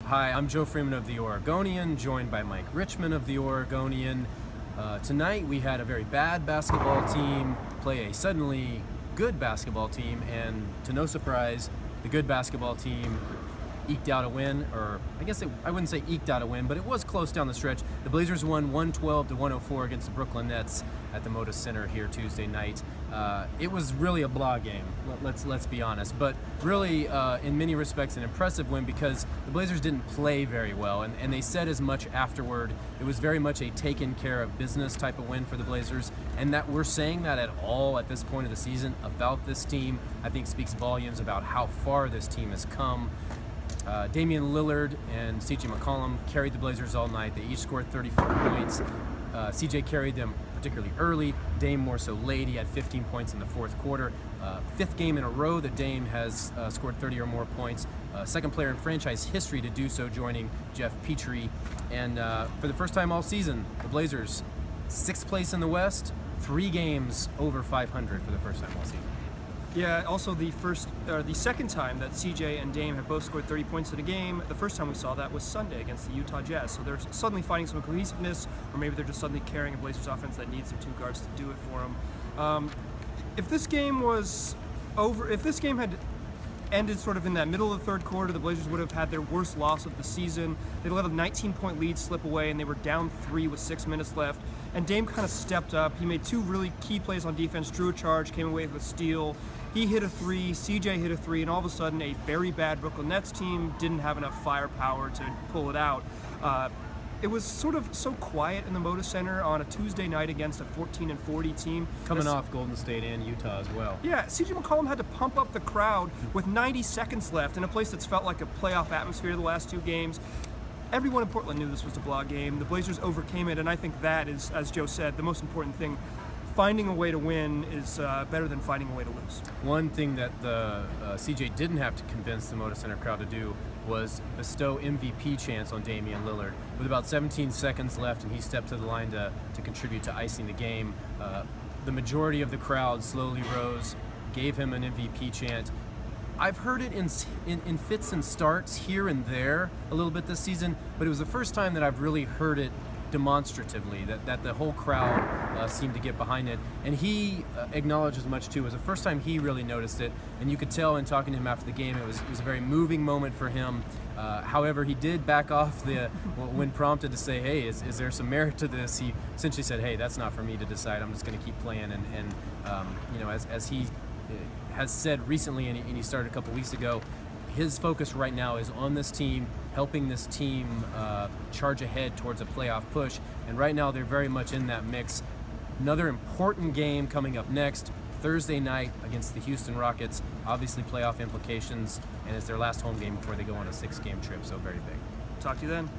Hi, I'm Joe Freeman of the Oregonian, joined by Mike Richman of the Oregonian. Tonight we had a very bad basketball team play a suddenly good basketball team, and to no surprise, the good basketball team eked out a win, or I wouldn't say eked out a win, but it was close down the stretch. The Blazers won 112-104 against the Brooklyn Nets at the Moda Center here Tuesday night. It was really a blah game, let's be honest, but really in many respects an impressive win because the Blazers didn't play very well, and they said as much afterward. It was very much a taken care of business type of win for the Blazers, and that we're saying that at all at this point of the season about this team, I think speaks volumes about how far this team has come. Damian Lillard and CJ McCollum carried the Blazers all night. They each scored 34 points. CJ carried them particularly early. Dame more so late. He had 15 points in the fourth quarter. Fifth game in a row that Dame has scored 30 or more points. Second player in franchise history to do so, joining Jeff Petrie. And for the first time all season, the Blazers, 6th place in the West, 3 games over 500 for the first time all season. Yeah, also the second time that CJ and Dame have both scored 30 points in a game. The first time we saw that was Sunday against the Utah Jazz. So they're suddenly finding some cohesiveness, or maybe they're just suddenly carrying a Blazers offense that needs their two guards to do it for them. If this game had ended sort of in that middle of the third quarter, the Blazers would have had their worst loss of the season. They let a 19-point lead slip away, and they were down 3 with 6 minutes left. And Dame kind of stepped up. He made 2 really key plays on defense, drew a charge, came away with a steal. He hit a 3, CJ hit a 3, and all of a sudden a very bad Brooklyn Nets team didn't have enough firepower to pull it out. It was sort of so quiet in the Moda Center on a Tuesday night against a 14-40 team. Coming off Golden State and Utah as well. Yeah, CJ McCollum had to pump up the crowd with 90 seconds left in a place that's felt like a playoff atmosphere the last 2 games. Everyone in Portland knew this was a blah game. The Blazers overcame it, and I think that is, as Joe said, the most important thing. Finding a way to win is better than finding a way to lose. One thing that the CJ didn't have to convince the Moda Center crowd to do was bestow MVP chance on Damian Lillard. With about 17 seconds left and he stepped to the line to contribute to icing the game, the majority of the crowd slowly rose, gave him an MVP chant. I've heard it in fits and starts here and there a little bit this season, but it was the first time that I've really heard it demonstratively, that the whole crowd seemed to get behind it, and he acknowledged as much too. It was the first time he really noticed it, and you could tell in talking to him after the game it was a very moving moment for him. However, he did back off when prompted to say, hey, is there some merit to this? He essentially said, hey, that's not for me to decide, I'm just going to keep playing, and as he has said recently, and he started a couple weeks ago, his focus right now is on this team, helping this team charge ahead towards a playoff push. And right now they're very much in that mix. Another important game coming up next, Thursday night against the Houston Rockets. Obviously playoff implications, and it's their last home game before they go on a 6-game trip, so very big. Talk to you then.